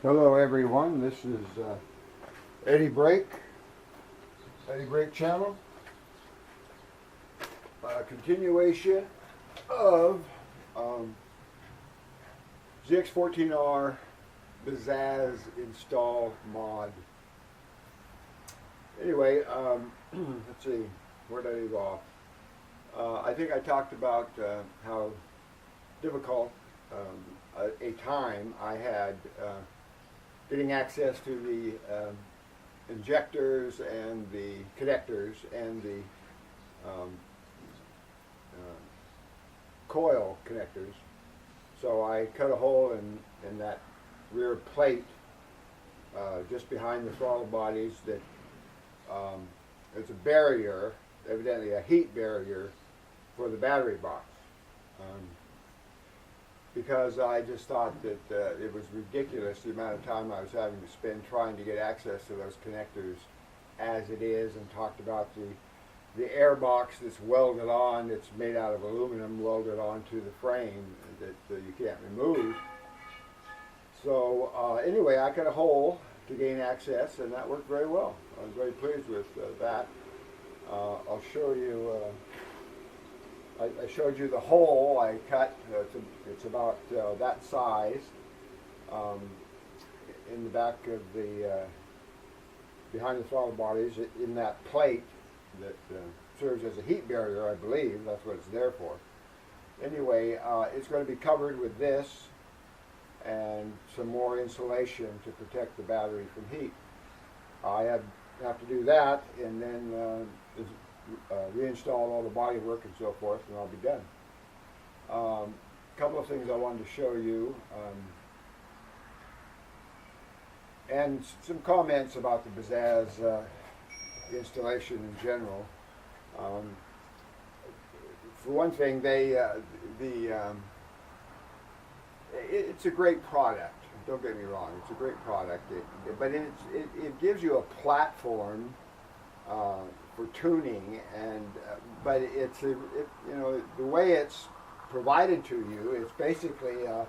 Hello everyone, this is Eddie Brake channel. Continuation of ZX14R Bazzaz install mod. Anyway, let's see, where did I leave off? I think I talked about how difficult a time I had getting access to the injectors and the connectors and the coil connectors. So I cut a hole in that rear plate just behind the throttle bodies that it's a barrier, evidently a heat barrier for the battery box. Because I just thought that it was ridiculous the amount of time I was having to spend trying to get access to those connectors as it is, and talked about the air box that's welded on, it's made out of aluminum, welded onto the frame that you can't remove. So anyway, I cut a hole to gain access, and that worked very well. I was very pleased with that. I'll show you. I showed you the hole I cut. It's about that size in the back of the behind the throttle bodies, in that plate that serves as a heat barrier, I believe. That's what it's there for. Anyway, it's going to be covered with this and some more insulation to protect the battery from heat. I have to do that, and then reinstall all the body work and so forth, and I'll be done. A couple of things I wanted to show you, and some comments about the Bazzaz installation in general. For one thing, it's a great product. Don't get me wrong; it's a great product. But it gives you a platform for tuning, and but the way it's provided to you, it's basically a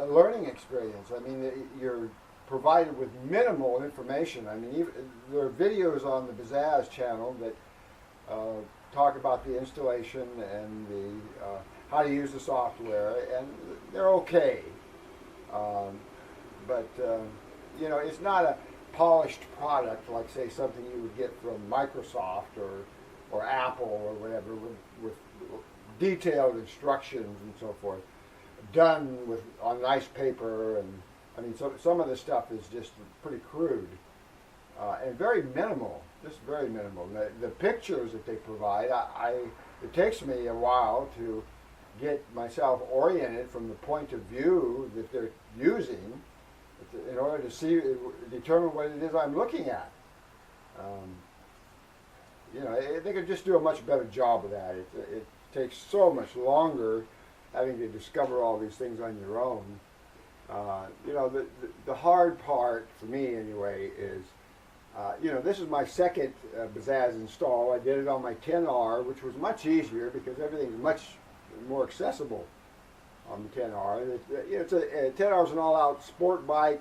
learning experience. I mean, you're provided with minimal information. I mean, there are videos on the Bazzaz channel that talk about the installation and the how to use the software, and they're okay. But it's not a polished product like, say, something you would get from Microsoft or Apple or whatever, with detailed instructions and so forth, done on nice paper. And I mean, some of the stuff is just pretty crude and very minimal, just very minimal. The pictures that they provide, it takes me a while to get myself oriented from the point of view that they're using in order to determine what it is I'm looking at. They could just do a much better job of that. It takes so much longer having to discover all these things on your own. The hard part for me anyway is, this is my second Bazzaz install. I did it on my 10R, which was much easier because everything's much more accessible on the 10R. It's a 10R is an all-out sport bike,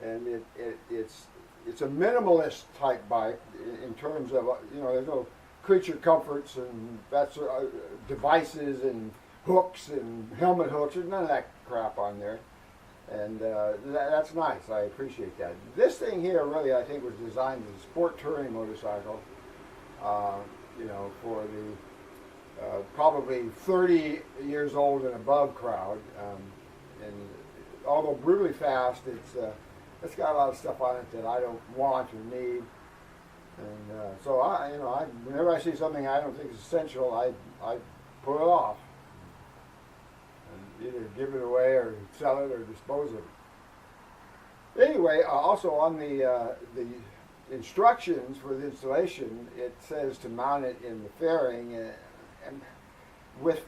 and it's a minimalist type bike in terms of there's no creature comforts and that's devices and hooks and helmet hooks. There's none of that crap on there, and that's nice. I appreciate that. This thing here really, I think, was designed as a sport touring motorcycle. For the probably 30 years old and above crowd, and although brutally fast, it's got a lot of stuff on it that I don't want or need, and so whenever I see something I don't think is essential, I put it off and either give it away or sell it or dispose of it. Anyway, also on the instructions for the installation, it says to mount it in the fairing. And with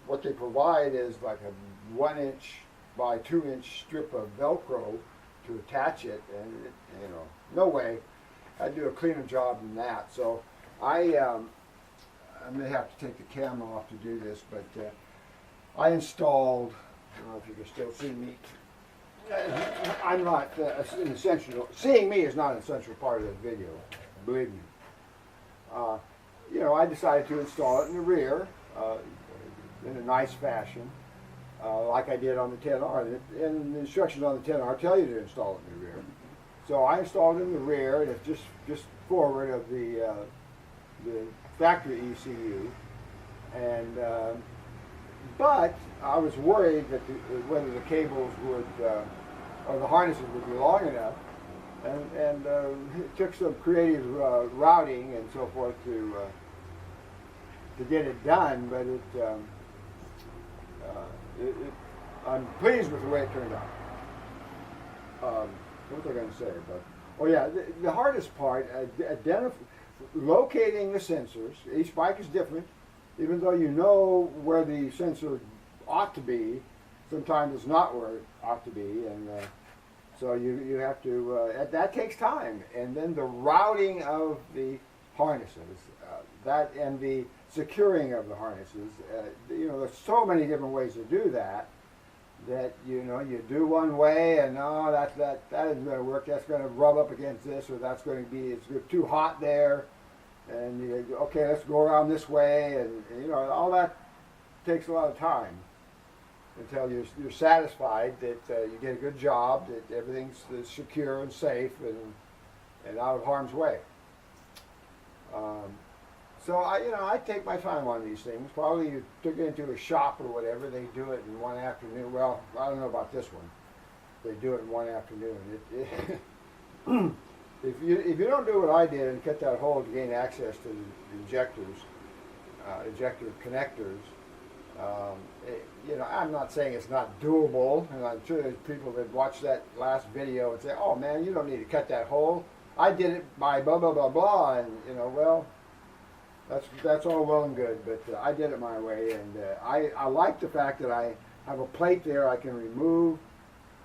what they provide is like a 1-inch by 2-inch strip of Velcro to attach it, and no way I'd do a cleaner job than that. So I may have to take the camera off to do this, but I installed, I don't know if you can still see me, I'm not an essential. Seeing me is not an essential part of this video. Believe me. I decided to install it in the rear in a nice fashion, like I did on the 10R. And the instructions on the 10R tell you to install it in the rear. So I installed it in the rear, and it's just forward of the factory ECU. And but I was worried that whether the cables would or the harnesses would be long enough, and it took some creative routing and so forth to get it done. But I'm pleased with the way it turned out. What was I going to say? But the hardest part, locating the sensors. Each bike is different. Even though you know where the sensor ought to be, sometimes it's not where it ought to be, and so you have to. That takes time, and then the routing of the harnesses, that and the securing of the harnesses. There's so many different ways to do that. That you do one way, and that isn't going to work. That's going to rub up against this, or that's going to be it's too hot there. And okay, let's go around this way, and all that takes a lot of time until you're satisfied that you get a good job, that everything's secure and safe and out of harm's way. So I take my time on these things. Probably you took it into a shop or whatever, they do it in one afternoon. Well, I don't know about this one. They do it in one afternoon. If you don't do what I did and cut that hole to gain access to the injector connectors, I'm not saying it's not doable, and I'm sure there's people that watch that last video and say, "Oh man, you don't need to cut that hole. I did it by blah blah blah blah," and well, that's all well and good, but I did it my way, and I like the fact that I have a plate there I can remove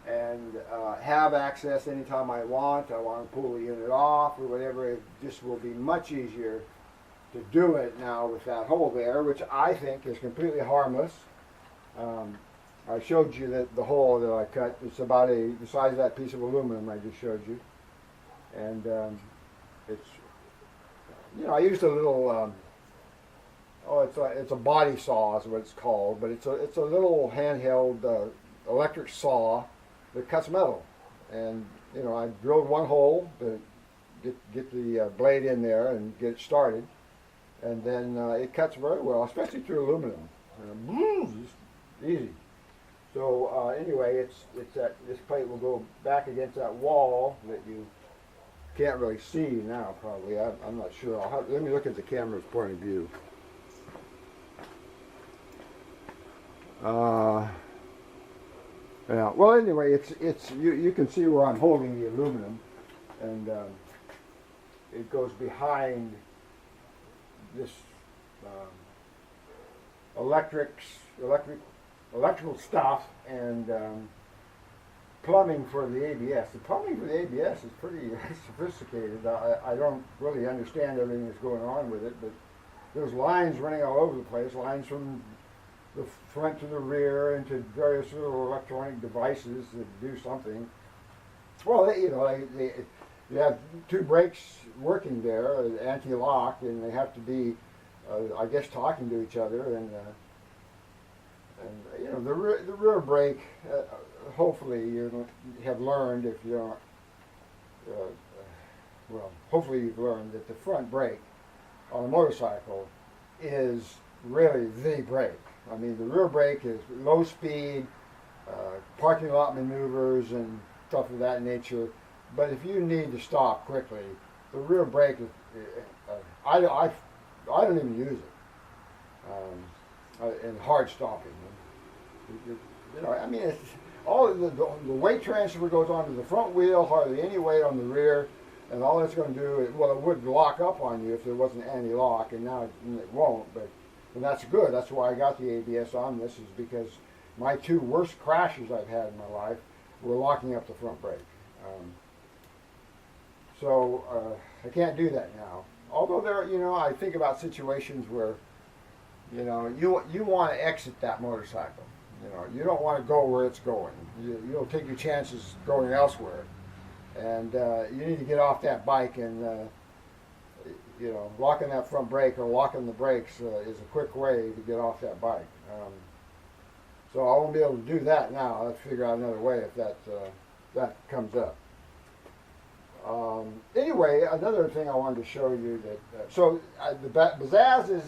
and have access anytime I want. I want to pull the unit off or whatever. It just will be much easier to do it now with that hole there, which I think is completely harmless. I showed you that the hole that I cut. It's about the size of that piece of aluminum I just showed you, and it's I used a little. It's a body saw is what it's called, but it's a little handheld electric saw that cuts metal, and I drilled one hole to get the blade in there and get it started, and then it cuts very well, especially through aluminum. It's easy. So anyway, it's that this plate will go back against that wall that you can't really see now. Probably I'm not sure. Let me look at the camera's point of view. Yeah. Well, anyway, it's you can see where I'm holding the aluminum, and it goes behind this electrical stuff and plumbing for the ABS. The plumbing for the ABS is pretty sophisticated. I don't really understand everything that's going on with it, but there's lines running all over the place. Lines from the front to the rear into various little electronic devices that do something. Well, you have two brakes working there, anti-lock, and they have to be, I guess, talking to each other. And the rear brake. Hopefully, you have learned if you don't. Hopefully you've learned that the front brake on a motorcycle is really the brake. I mean, the rear brake is low speed, parking lot maneuvers and stuff of that nature. But if you need to stop quickly, the rear brake is. I don't even use it in hard stopping. It's all the weight transfer goes onto the front wheel, hardly any weight on the rear, and all it's going to do is, it would lock up on you if there wasn't anti-lock, and now it won't. And that's good. That's why I got the ABS on this, is because my two worst crashes I've had in my life were locking up the front brake. So I can't do that now. Although I think about situations where, you want to exit that motorcycle. You know, you don't want to go where it's going. You don't take your chances going elsewhere. And you need to get off that bike and, you know, locking that front brake or locking the brakes is a quick way to get off that bike. So I won't be able to do that now. I'll have to figure out another way if that comes up. Anyway, another thing I wanted to show you that, the Bazzaz is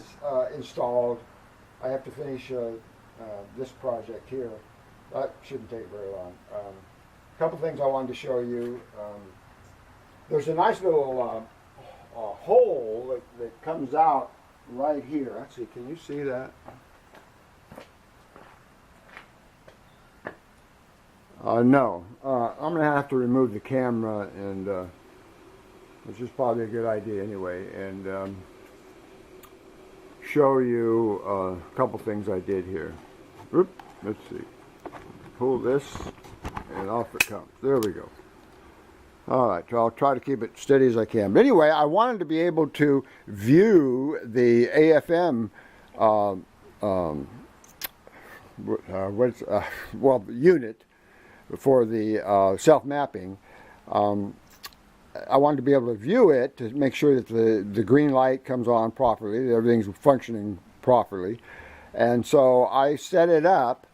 installed. I have to finish this project here. That shouldn't take very long. A couple things I wanted to show you. There's a nice little hole that comes out right here. Let's see, can you see that? No. I'm going to have to remove the camera, and which is probably a good idea anyway, and show you a couple things I did here. Oop, let's see. Pull this, and off it comes. There we go. All right, so I'll try to keep it steady as I can. But anyway, I wanted to be able to view the AFM unit for the self-mapping. I wanted to be able to view it to make sure that the green light comes on properly, that everything's functioning properly. And so I set it up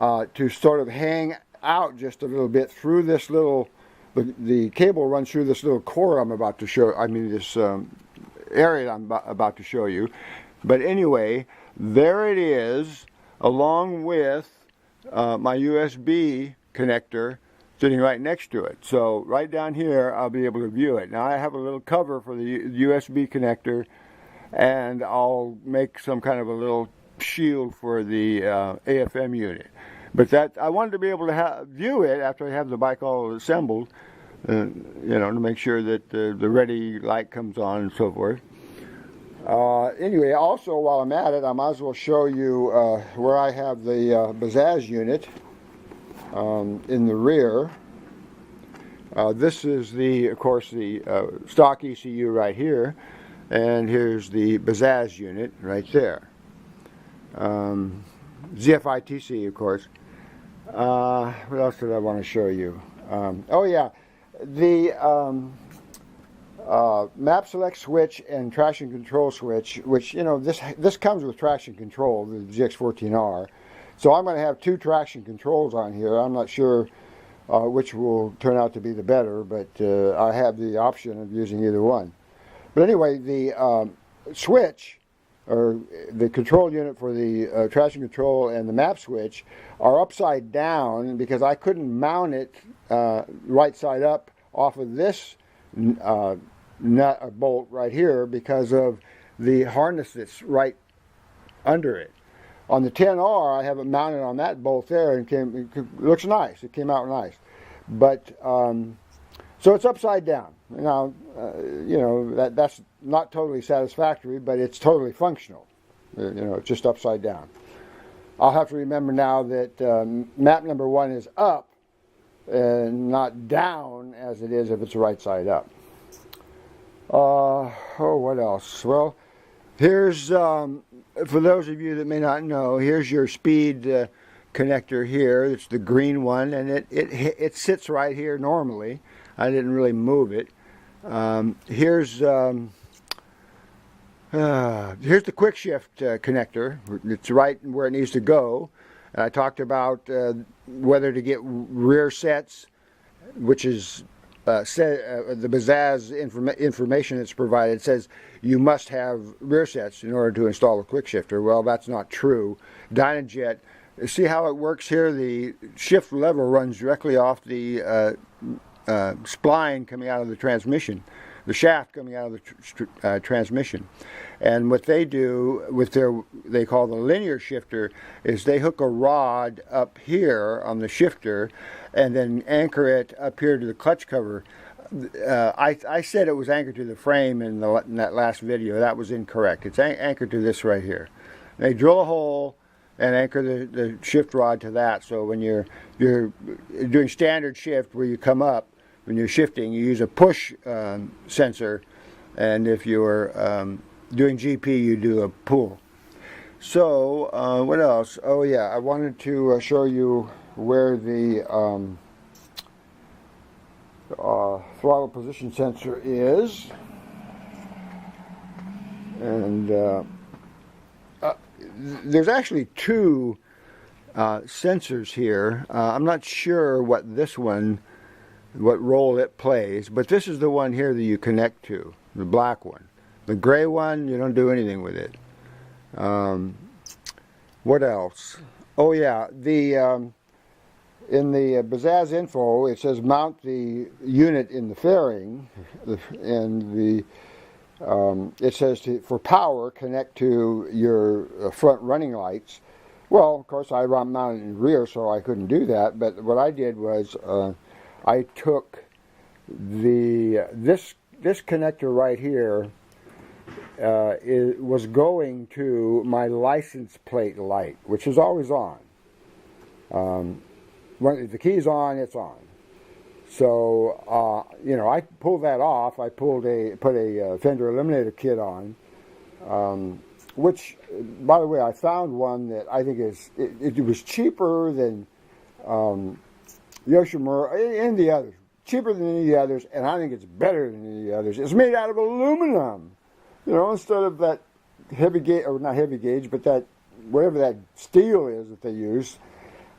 to sort of hang out just a little bit through this little, the cable runs through this little core I'm about to show, this area I'm about to show you. But anyway, there it is, along with my USB connector sitting right next to it. So right down here I'll be able to view it. Now I have a little cover for the USB connector, and I'll make some kind of a little shield for the AFM unit. But that I wanted to be able to view it after I have the bike all assembled, you know, to make sure that the ready light comes on and so forth. Anyway, also while I'm at it, I might as well show you where I have the Bazzaz unit in the rear. This is of course, the stock ECU right here, and here's the Bazzaz unit right there. ZFITC, of course. What else did I want to show you? Oh yeah, the map select switch and traction control switch, which, you know, this comes with traction control, the GX14R. So I'm going to have two traction controls on here. I'm not sure which will turn out to be the better, but I have the option of using either one. But anyway, the switch, or the control unit for the traction control and the map switch, are upside down because I couldn't mount it right side up off of this nut or bolt right here because of the harness that's right under it. On the 10R, I have it mounted on that bolt there, and it looks nice. It came out nice, but so it's upside down. Now, you know, that's not totally satisfactory, but it's totally functional. You know, it's just upside down. I'll have to remember now that map number 1 is up and not down as it is if it's right side up. Oh, what else? Well, here's, for those of you that may not know, here's your speed connector here. It's the green one, and it sits right here normally. I didn't really move it. Here's the quick shift connector. It's right where it needs to go. And I talked about whether to get rear sets, which is the Bazzaz information that's provided says you must have rear sets in order to install a quick shifter. Well, that's not true. Dynajet, see how it works here? The shift lever runs directly off the spline coming out of the transmission, the shaft coming out of the transmission. And what they do with they call the linear shifter, is they hook a rod up here on the shifter and then anchor it up here to the clutch cover. I said it was anchored to the frame in that last video. That was incorrect. It's anchored to this right here. They drill a hole and anchor the shift rod to that. So when you're doing standard shift where you come up, when you're shifting, you use a push sensor, and if you're doing GP, you do a pull. So, what else? Oh yeah, I wanted to show you where the throttle position sensor is. And there's actually two sensors here. I'm not sure what role it plays, but this is the one here that you connect to, the black one. The gray one, you don't do anything with it. What else? Oh yeah, in the Bazzaz info, it says mount the unit in the fairing, and it says for power, connect to your front running lights. Well, of course, I mounted in rear, so I couldn't do that. But what I did was I took this connector right here. It was going to my license plate light, which is always on. When the key's on, it's on. So, I pulled that off. I put a fender eliminator kit on, which, by the way, I found one that I think it was cheaper than Yoshimura and the others. Cheaper than any of the others, and I think it's better than any of the others. It's made out of aluminum. Instead of that heavy gauge, or not heavy gauge, but that, whatever that steel is that they use.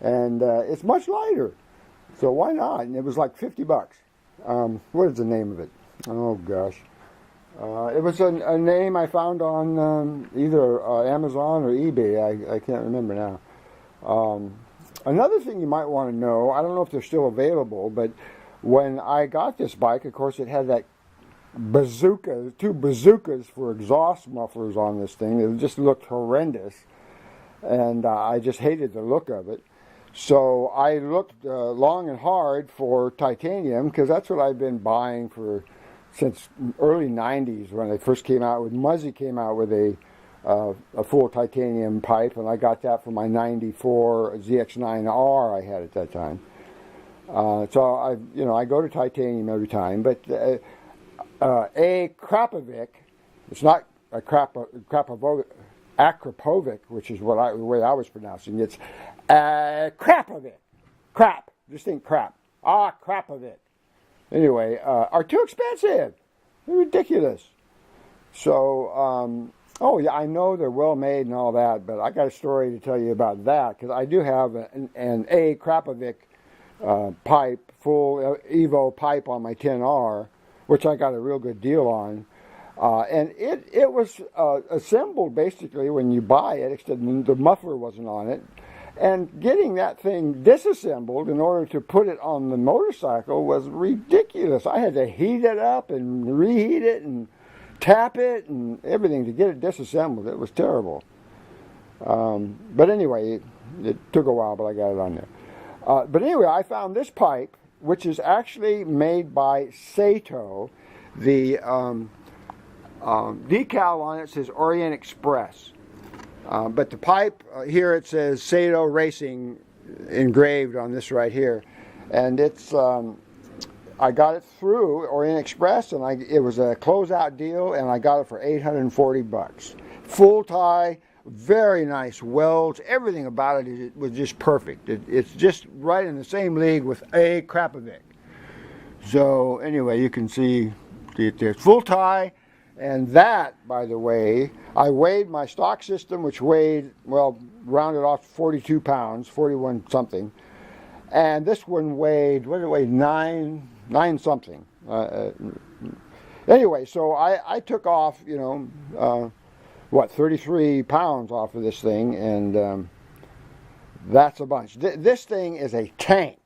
And it's much lighter. So why not? And it was like $50. What is the name of it? Oh gosh. It was a name I found on either Amazon or eBay. I can't remember now. Another thing you might want to know, I don't know if they're still available, but when I got this bike, of course, it had that two bazookas for exhaust mufflers on this thing. It just looked horrendous. And I just hated the look of it. So I looked long and hard for titanium, because that's what I've been buying since early 90s when they first came out with, Muzzy came out with a full titanium pipe, and I got that for my 94 ZX9R I had at that time. So I go to titanium every time, but a Krapovic, it's not a Akrapovic, which is the way I was pronouncing it. It's Krapovic. Crap. Just think crap. Krapovic. Anyway, are too expensive. They're ridiculous. So, oh yeah, I know they're well made and all that, but I got a story to tell you about that, because I do have an A Krapovic pipe, full Evo pipe on my 10R, which I got a real good deal on. And it was assembled basically when you buy it, except the muffler wasn't on it. And getting that thing disassembled in order to put it on the motorcycle was ridiculous. I had to heat it up and reheat it and tap it and everything to get it disassembled. It was terrible. But anyway, it took a while, but I got it on there. But anyway, I found this pipe, which is actually made by Sato. The decal on it says Orient Express. But the pipe, here it says Sato Racing engraved on this right here. And it's, I got it through Orient Express, and it was a closeout deal, and I got it for $840. Full tie, very nice welds, everything about it was just perfect. It's just right in the same league with a Krapovic. So anyway, you can see there's full tie. And that, by the way, I weighed my stock system, which weighed, well, rounded off 42 pounds, 41 something. And this one weighed, what did it weigh, 9 something. Anyway, so I took off, 33 pounds off of this thing, and that's a bunch. This thing is a tank.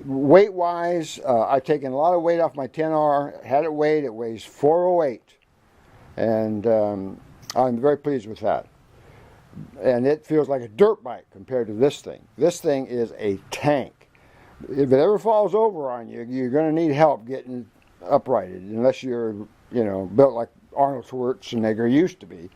Weight-wise, I've taken a lot of weight off my 10R, had it weighed, it weighs 408, and I'm very pleased with that. And it feels like a dirt bike compared to this thing. This thing is a tank. If it ever falls over on you, you're going to need help getting uprighted, unless you're, built like Arnold Schwarzenegger used to be.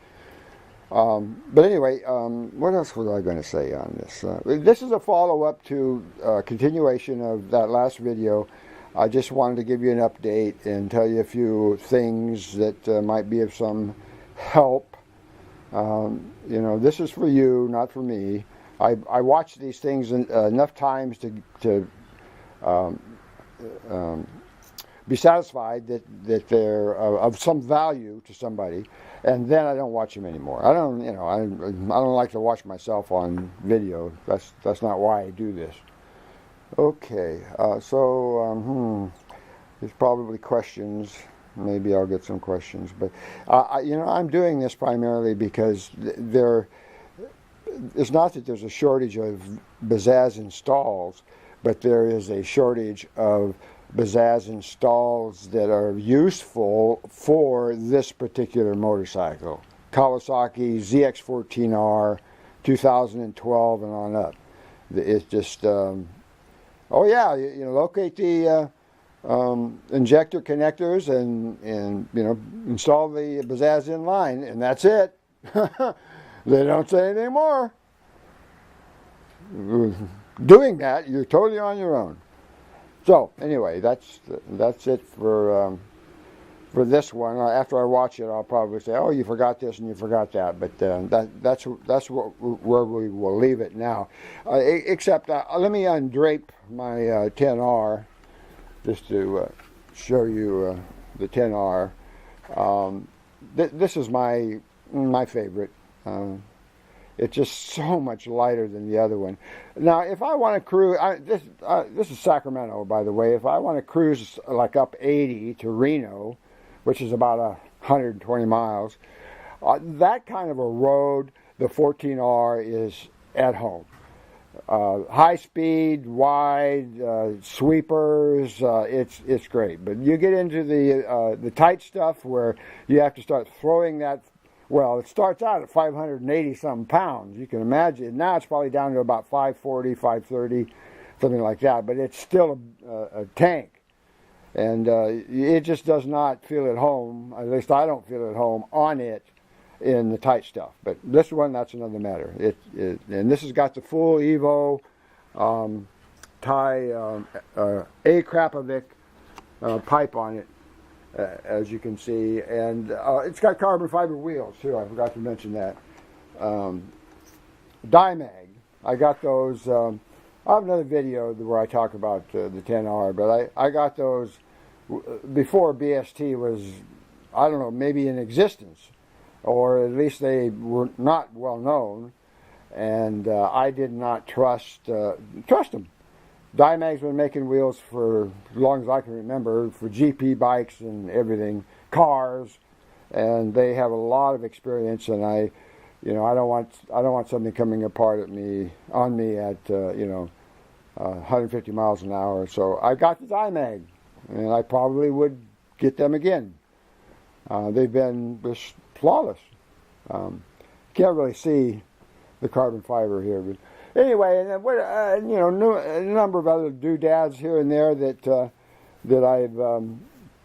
But anyway, what else was I going to say on this? This is a follow-up to continuation of that last video. I just wanted to give you an update and tell you a few things that might be of some help. You know, this is for you, not for me. I watch these things enough times to um, um, be satisfied that they're of some value to somebody, and then I don't watch them anymore. I don't, you know, I don't like to watch myself on video. That's not why I do this. Okay, there's probably questions. Maybe I'll get some questions, but you know, I'm doing this primarily because it's not that there's a shortage of Bazzaz installs, but there is a shortage of Bazzaz installs that are useful for this particular motorcycle. Kawasaki ZX14R 2012 and on up. It's just, oh yeah, you know, locate the injector connectors and you know, install the Bazzaz in line, and that's it. They don't say anything more. Doing that, you're totally on your own. So anyway, that's it for this one. After I watch it, I'll probably say, "Oh, you forgot this and you forgot that." But that's where we will leave it now. Except let me undrape my 10R just to show you the 10R. This is my favorite. It's just so much lighter than the other one. Now, if I want to cruise, this is Sacramento, by the way. If I want to cruise like up 80 to Reno, which is about 120 miles, that kind of a road, the 14R is at home. High speed, wide, sweepers, it's great. But you get into the tight stuff where you have to start throwing that. Well, it starts out at 580 some pounds. You can imagine. Now it's probably down to about 540, 530, something like that. But it's still a tank. And it just does not feel at home. At least I don't feel at home on it in the tight stuff. But this one, that's another matter. And this has got the full Evo tie A Krapovic pipe on it. As you can see, and it's got carbon fiber wheels too. I forgot to mention that. Dimag, I got those. I have another video where I talk about the 10R, but I got those before BST was, I don't know, maybe in existence, or at least they were not well known, and I did not trust them. Dimag's been making wheels for as long as I can remember for GP bikes and everything, cars, and they have a lot of experience. And I don't want something coming apart on me at 150 miles an hour. So I got the Dimag, and I probably would get them again. They've been just flawless. Can't really see the carbon fiber here, but. Anyway, and a number of other doodads here and there that I've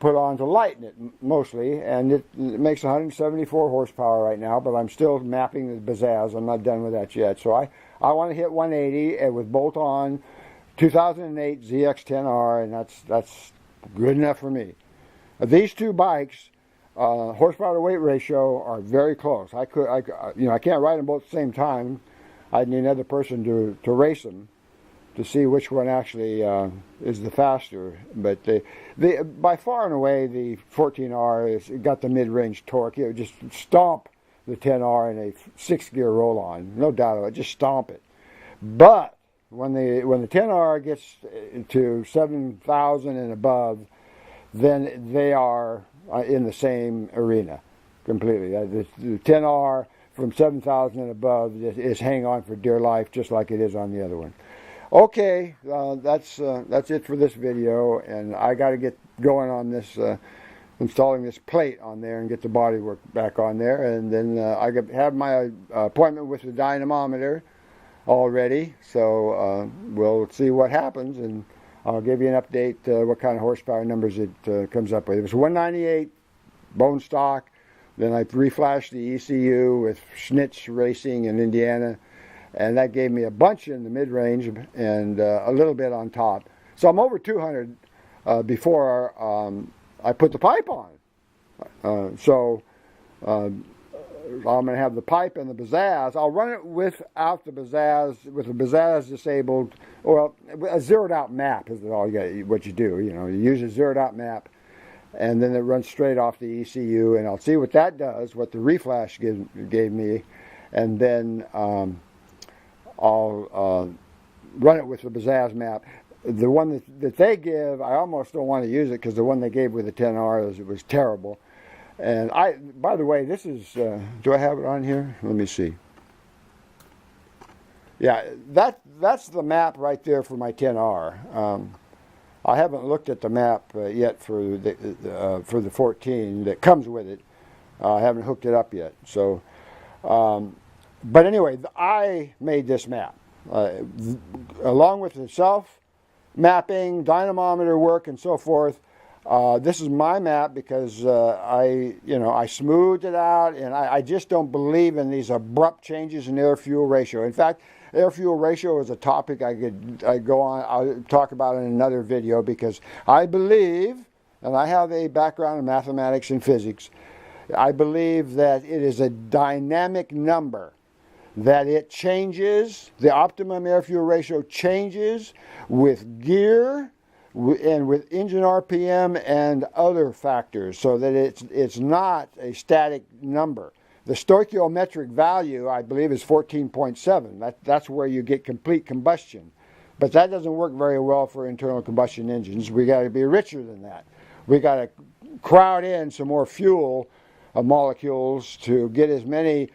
put on to lighten it mostly, and it makes 174 horsepower right now. But I'm still mapping the Bazzaz. I'm not done with that yet. So I want to hit 180 with bolt-on 2008 ZX10R, and that's good enough for me. These two bikes, horsepower to weight ratio, are very close. I can't ride them both at the same time. I'd need another person to race them to see which one actually is the faster. But by far and away, the 14R has got the mid-range torque. It would just stomp the 10R in a 6-gear roll-on, no doubt about it. Just stomp it. But when the 10R gets to 7,000 and above, then they are in the same arena completely. The 10R. From 7,000 and above is hang on for dear life, just like it is on the other one. Okay, that's it for this video, and I got to get going on this, installing this plate on there and get the bodywork back on there, and then I have my appointment with the dynamometer already, so we'll see what happens, and I'll give you an update what kind of horsepower numbers it comes up with. It was 198 bone stock. Then I reflashed the ECU with Schnitz Racing in Indiana, and that gave me a bunch in the mid-range and a little bit on top. So I'm over 200 before I put the pipe on. I'm going to have the pipe and the Bazzaz. I'll run it without the Bazzaz, with the Bazzaz disabled. Well, a zeroed out map is all what you do. You use a zeroed out map, and then it runs straight off the ECU, and I'll see what that does, what the reflash gave me, and then I'll run it with the Bazzaz map. The one that they give, I almost don't want to use it because the one they gave with the 10R was terrible. And by the way, this is, do I have it on here? Let me see. Yeah, that's the map right there for my 10R. I haven't looked at the map yet for the 14 that comes with it. I haven't hooked it up yet. So, but anyway, I made this map along with the self mapping, dynamometer work, and so forth. This is my map because I smoothed it out, and I just don't believe in these abrupt changes in air-fuel ratio. In fact, air-fuel ratio is a topic I'll talk about in another video, because I believe, and I have a background in mathematics and physics, I believe that it is a dynamic number, that it changes, the optimum air-fuel ratio changes with gear and with engine RPM and other factors, so that it's not a static number. The stoichiometric value, I believe, is 14.7. That's where you get complete combustion. But that doesn't work very well for internal combustion engines. We got to be richer than that. We got to crowd in some more fuel molecules to get as many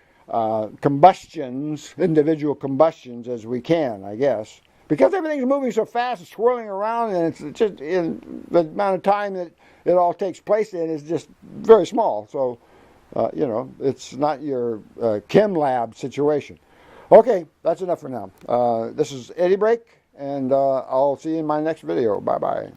individual combustions as we can, I guess. Because everything's moving so fast and swirling around, and it's just in the amount of time that it all takes place in is just very small. So, it's not your chem lab situation. Okay, that's enough for now. This is Eddie Brake, and I'll see you in my next video. Bye-bye.